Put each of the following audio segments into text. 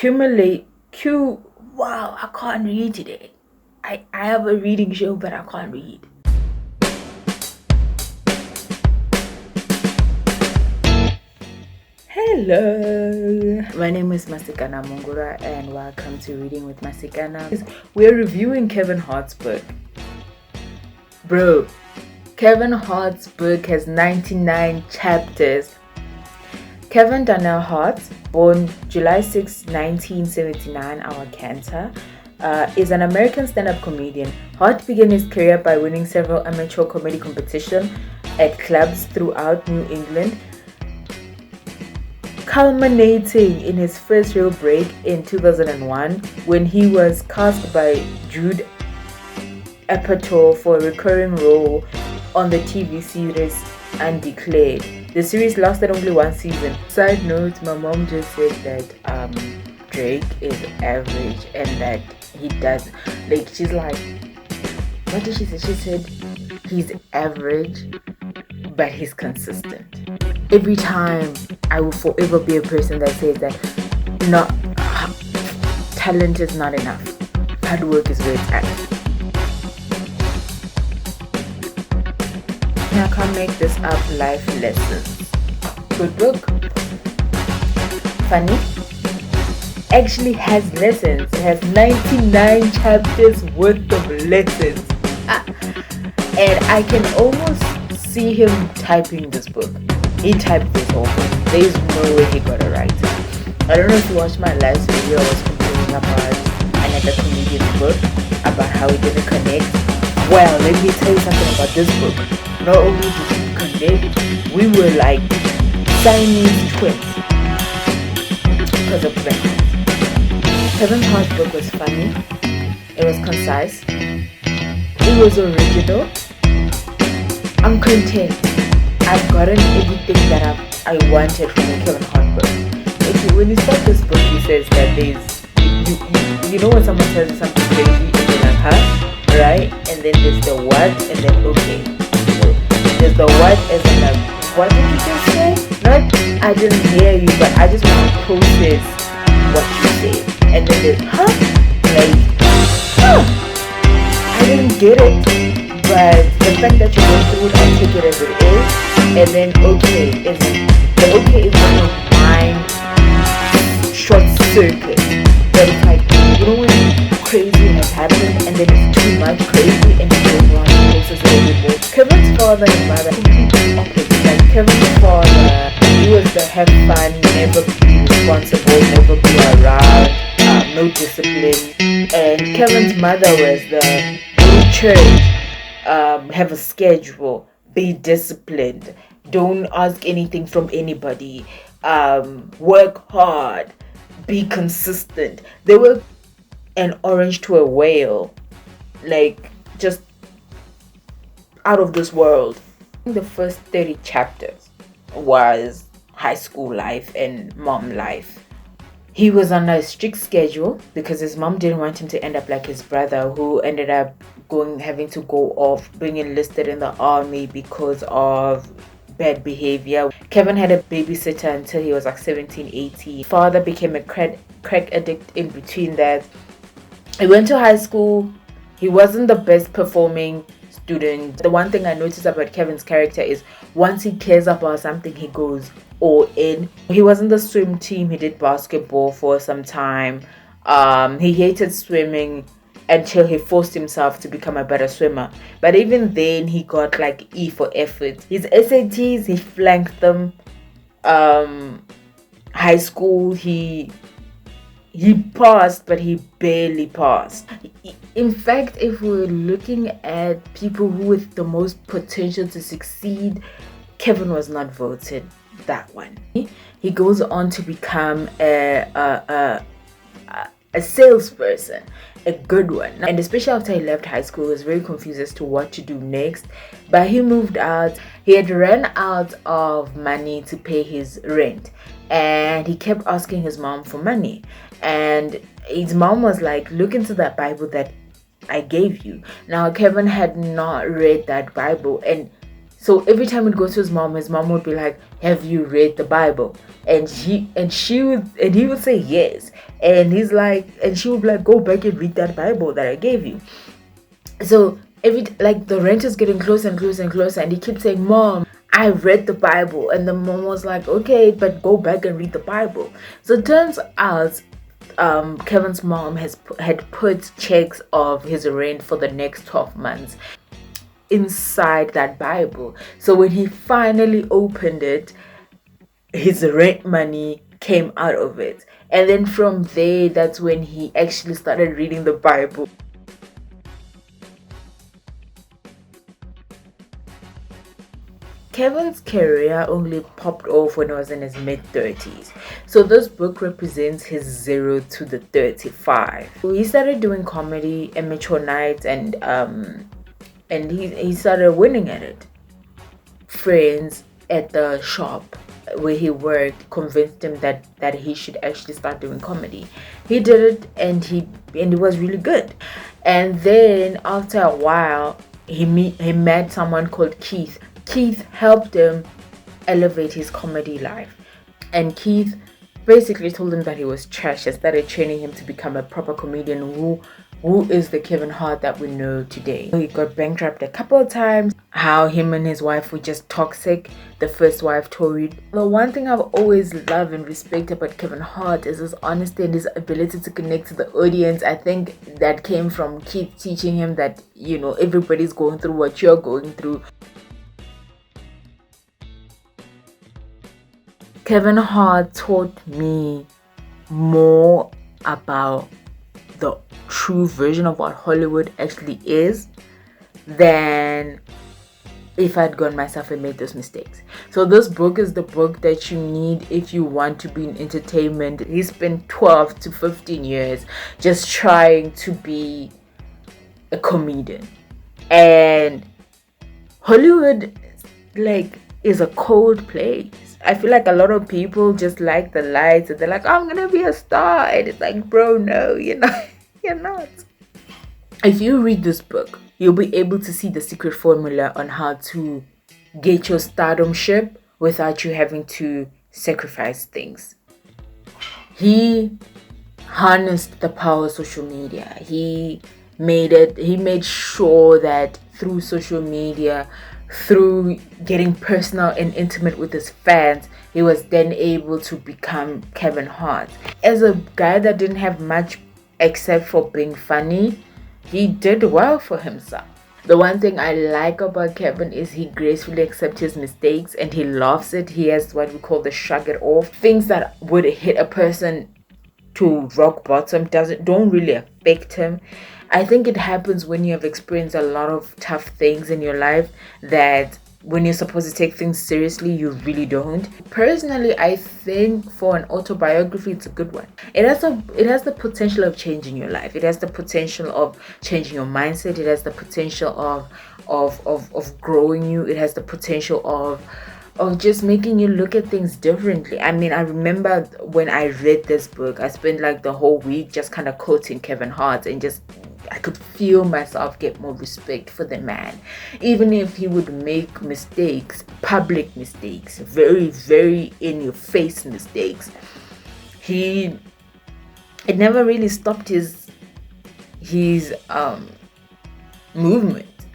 Wow, I can't read today. I have a reading show, but I can't read. Hello, my name is Masikana Mungulwa and welcome to Reading with Masikana. We're reviewing Kevin Hart's book. Bro, Kevin Hart's book has 99 chapters. Kevin Daniel Hart, born July 6, 1979, our Cantor, is an American stand-up comedian. Hart began his career by winning several amateur comedy competitions at clubs throughout New England, culminating in his first real break in 2001 when he was cast by Judd Apatow for a recurring role on the TV series Undeclared. The series lasted only one season. Side note, my mom just said that Drake is average and that he does, like, she's like, what did she say? She said he's average but he's consistent. Every time I will forever be a person that says that talent is not enough, hard work is where it's at. I can't make this up. Life lessons. Good book. Funny. Actually has lessons. It has 99 chapters worth of lessons. And I can almost see him typing this book. He typed this whole book. There is no way he got it right. I don't know if you watched my last video. I was complaining about another comedian's book, about how he didn't connect. Well, let me tell you something about this book. Not only did we connect, we were like Siamese twins because of that. Kevin Hart's book was funny, it was concise, it was original. I'm content. I've gotten everything that I wanted from a Kevin Hart book. Okay, when you start this book, he says that there's, you know when someone tells you something crazy and you're like, huh? Right? And then there's the what, and then okay. There's the what as in like, what did you just say? Not, I didn't hear you, but I just want to process what you said. And then there's, huh? Like, huh? I didn't get it, but the fact that you went through it, I take it as it is. And then okay, the okay is one of mine short circuit. But it's like, you know when crazy has happened and then it's too much crazy and you don't want to process it a little bit more. Kevin's father and mother completely opposite. Like Kevin's father, he was the have fun, never be responsible, never be around, no discipline. And Kevin's mother was the go to church, have a schedule, be disciplined, don't ask anything from anybody, work hard, be consistent. They were an orange to a whale, like just out of this world. The first 30 chapters was high school life and mom life. He was on a strict schedule because his mom didn't want him to end up like his brother, who ended up having to go off, being enlisted in the army because of bad behavior. Kevin had a babysitter until he was like 17, 18. Father became a crack addict in between that. He went to high school. He wasn't the best performing student. The one thing I noticed about Kevin's character is once he cares about something, he goes all in. He wasn't the swim team. He did basketball for some time. He hated swimming until he forced himself to become a better swimmer. But even then, he got like E for effort. His SATs, he flanked them. High school, he passed, but he barely passed. In fact, if we're looking at people with the most potential to succeed, Kevin was not voted that one. He goes on to become a salesperson, a good one. And especially after he left high school, he was very confused as to what to do next. But he moved out. He had run out of money to pay his rent. And he kept asking his mom for money. And his mom was like, look into that Bible that I gave you. Now, Kevin had not read that Bible. And so every time he'd go to his mom would be like, have you read the Bible? And he would say yes. And he's like, and she would be like, go back and read that Bible that I gave you. So the rent is getting closer and closer and closer, and he keeps saying, Mom, I read the Bible. And the mom was like, okay, but go back and read the Bible. So it turns out Kevin's mom had put checks of his rent for the next 12 months inside that Bible. So when he finally opened it, his rent money came out of it. And then from there, that's when he actually started reading the Bible. Kevin's career only popped off when he was in his mid-30s. So this book represents his 0 to the 35. He started doing comedy, amateur nights, and he started winning at it. Friends at the shop where he worked convinced him that he should actually start doing comedy. He did it, and he was really good. And then after a while, he met someone called Keith. Keith helped him elevate his comedy life, and Keith basically told him that he was trash and started training him to become a proper comedian who is the Kevin Hart that we know today. He got bankrupt a couple of times, how him and his wife were just toxic, the first wife Tori. The one thing I've always loved and respected about Kevin Hart is his honesty and his ability to connect to the audience. I think that came from Keith teaching him that, everybody's going through what you're going through. Kevin Hart taught me more about the true version of what Hollywood actually is than if I'd gone myself and made those mistakes. So this book is the book that you need if you want to be in entertainment. He spent 12 to 15 years just trying to be a comedian. And Hollywood, is a cold place. I feel like a lot of people just like the lights and they're like, I'm gonna be a star. And it's like, bro, no, you're not. You're not. If you read this book, you'll be able to see the secret formula on how to get your stardom ship without you having to sacrifice things. He harnessed the power of social media. He made sure that through social media, through getting personal and intimate with his fans, he was then able to become Kevin Hart. As a guy that didn't have much except for being funny, he did well for himself. The one thing I like about Kevin is he gracefully accepts his mistakes and he laughs it. He has what we call the shrug it off. Things that would hit a person to rock bottom don't really affect him. I think it happens when you have experienced a lot of tough things in your life that when you're supposed to take things seriously, you really don't. Personally, I think for an autobiography, it's a good one. It has the potential of changing your life. It has the potential of changing your mindset. It has the potential of growing you. It has the potential of just making you look at things differently. I mean, I remember when I read this book, I spent the whole week just kind of quoting Kevin Hart and I could feel myself get more respect for the man. Even if he would make mistakes, public mistakes, very, very in your face mistakes, it never really stopped his movement.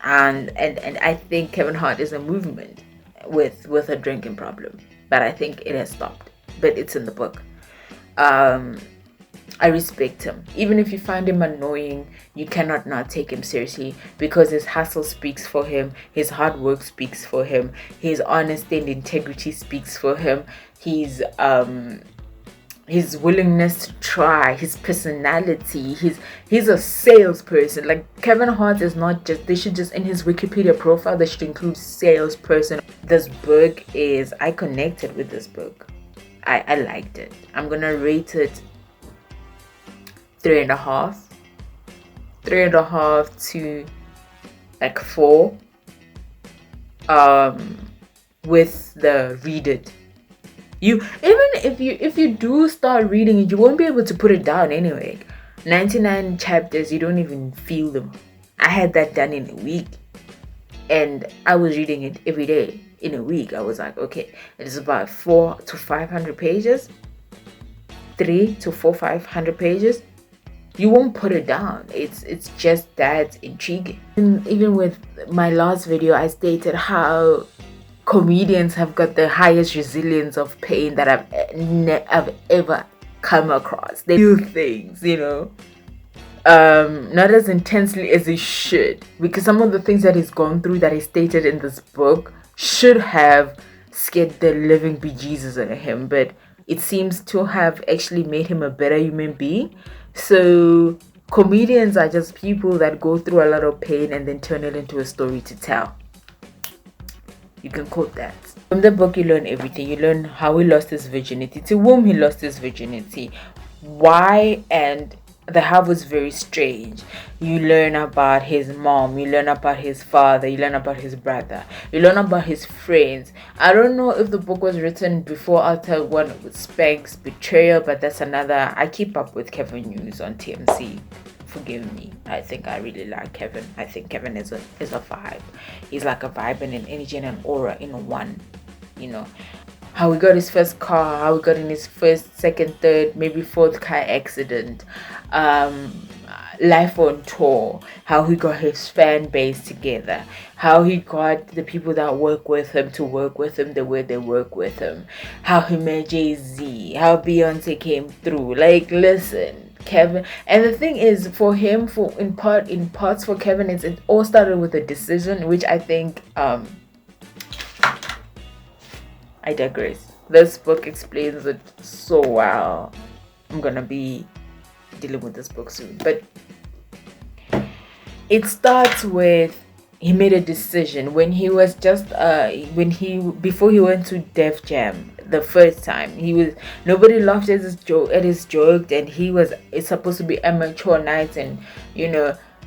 And I think Kevin Hart is a movement with a drinking problem, but I think it has stopped. But it's in the book. I respect him. Even if you find him annoying, you cannot not take him seriously because his hustle speaks for him, his hard work speaks for him, his honesty and integrity speaks for him, his willingness to try, his personality, he's a salesperson. Kevin Hart is not just, they should just, in his Wikipedia profile, they should include salesperson. This book I connected with this book. I liked it. I'm gonna rate it 3.5 to 4 with the read it. If you do start reading it, you won't be able to put it down anyway. 99 chapters, you don't even feel them. I had that done in a week, and I was reading it every day in a week. I was like, okay, it is about 400 to 500 pages. 500 pages, you won't put it down. It's just that intriguing. And even with my last video, I stated how comedians have got the highest resilience of pain that I've ever come across. They do things, not as intensely as he should, because some of the things that he's gone through that he stated in this book should have scared the living bejesus out of him, but it seems to have actually made him a better human being. So comedians are just people that go through a lot of pain and then turn it into a story to tell. You can quote that. From the book, you learn everything. You learn how he lost his virginity, to whom he lost his virginity, why, and the how was very strange. You learn about his mom, you learn about his father, you learn about his brother, you learn about his friends. I don't know if the book was written before or after one with Spank's betrayal, but that's another. I keep up with Kevin news on TMC. Forgive me. I think I really like Kevin. I think Kevin is a vibe. He's like a vibe and an energy and an aura in one. How he got his first car, how he got in his first, second, third, maybe fourth car accident, life on tour, how he got his fan base together, how he got the people that work with him to work with him the way they work with him, how he met Jay-Z, how Beyonce came through. Like, listen, Kevin. And the thing is, for him, in parts for Kevin, it all started with a decision, which I think I digress. This book explains it so well. I'm gonna be dealing with this book soon, but it starts with he made a decision when he was just before he went to Def Jam the first time. Nobody laughed at his joke, and it's supposed to be a mature night, and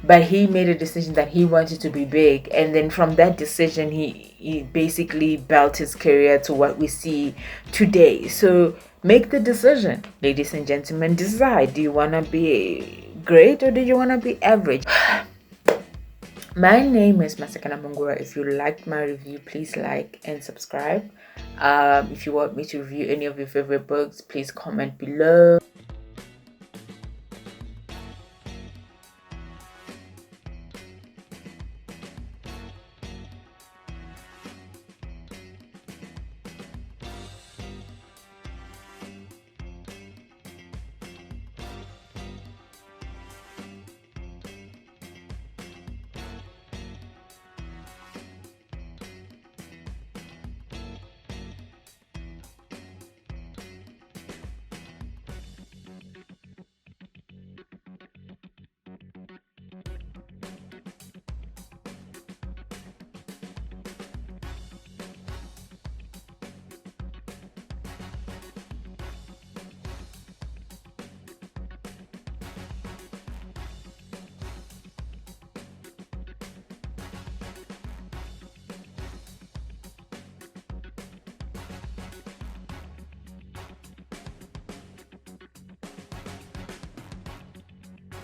but he made a decision that he wanted to be big, and then from that decision he basically built his career to what we see today. So make the decision, ladies and gentlemen. Decide, do you want to be great or do you want to be average? My name is Masikana Mungulwa. If you liked my review, please like and subscribe. If you want me to review any of your favorite books, please comment below.